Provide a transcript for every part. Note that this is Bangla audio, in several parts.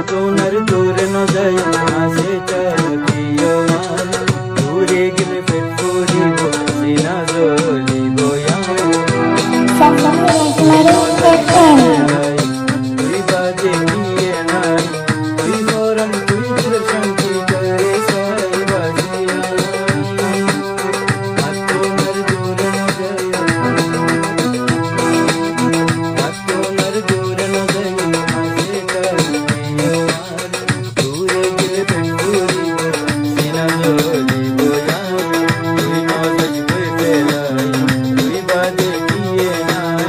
তোনার দূর ন যায় আসে চাকিও মার দূরে গেলে পেট করিব সিনা জ্বলিব তুই বাজে নিয়ে নাই তুই মরম তুই শান্তি করে সাই বাজিয়া তোনার দূর ন যায় তোনার দূর ন যায় আসে চাকিও মার দূরে গেলে পেট করিব সিনা জ্বলিব তুই নজর তুই ফেলাই তুই বাজে নিয়ে নাই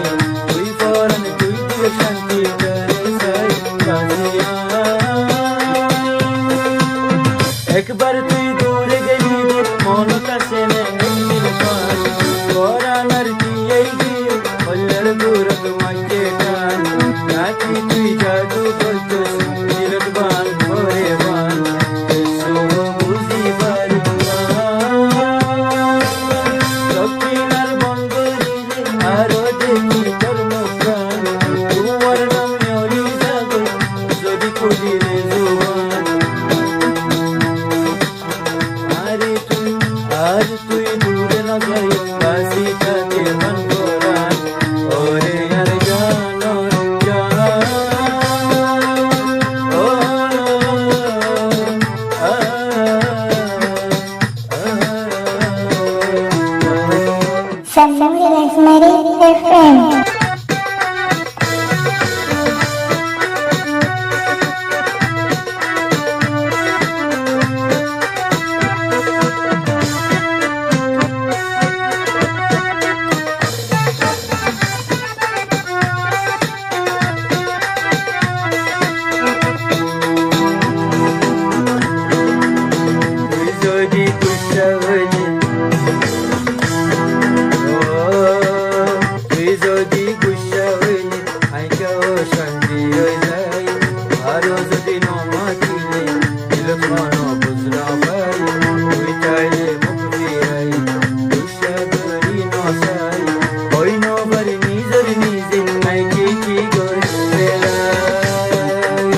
তুই ফরন তুই শান্তি করে সাই বাজিয়া একবার তুই দূরে গেলি রে মন কাছে নেই পান পরানার দিয়েই গিয়ে বললার দূর তোমাকে টান নাকি তুই জাদু করছিস দিলত বান ভরে বান এসো বুঝি পারি দক্ষিণার বঙ্গলিরে আরো দেখি তোর মুখখান তোমার নাম নেওয়ালি যাবে যদি খুলিলে জুবান আজ তুই দূরে না যাই কাশিটাকে মন করান ওরে আর জান ও Samsung Smiley FM. তুই যদি গুসা হইলি তুই যদি গুসা হইলি আইকাও শান্তি হয়ে যাই আরো যদি নমাতিলে দিল খানো বুঝলা ভাই তুই চাইলে মুখ ফিরাই গুসা করি নসাই ওই নবার নিজের নিজে আইকে কি করে ফেলাই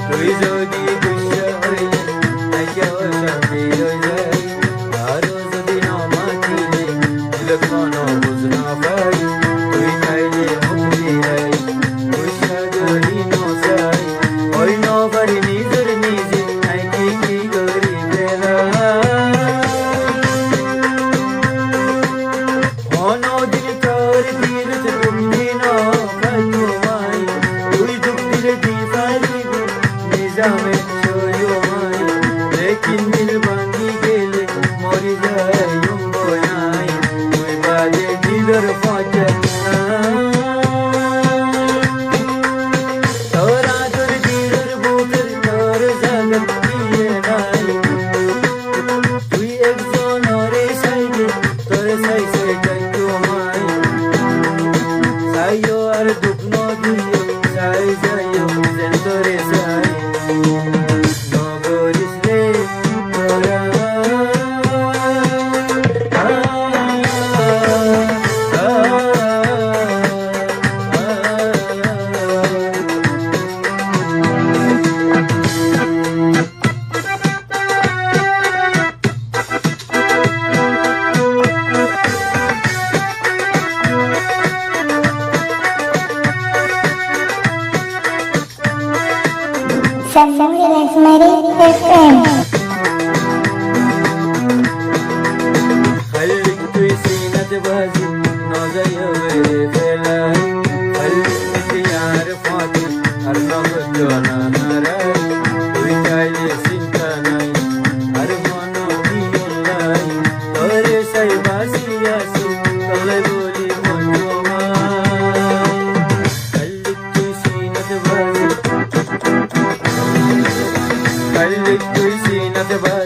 তুই যদি গুসা হইলি আইকাও শান্তি হয়ে যাই আরো যদি নমাতিলে দিল খানো বুঝলা ভাই তুই চাইলে মুখ ফিরাই গুসা করি নসাই ওই নবার নিজের নিজে আইকে কি করে ফেলাই অনদিন তোর তীর্থ তুমি নাই তুই দুঃখ দিলে দিবালিব নিজামে ছয়মাই লেকিন দিল ভাঙি গেলে মরি যাই বয়াই তুই বাজে দিলর ফাঁচা তোরা তোর দিলর বুকের তোর জাগত দিয়ে নাই তুই একজন রে সাইকে তোর সাই সাই যাই তোমায় সাইও আর দুঃখ নদিও সাই যাইও যেন তোরে সাই নগরিস রে তোরা Samsung Smiley FM. خليك تسينة بازي نوزي فلاي خليك يعرف فاتي أرنب جوانا نراي ويتايلي سنتاناي أرمانو بيولاي توري سايباسي ياسي طلعي بولي منجوماي خليك تسينة بازي خليك تسينة بازي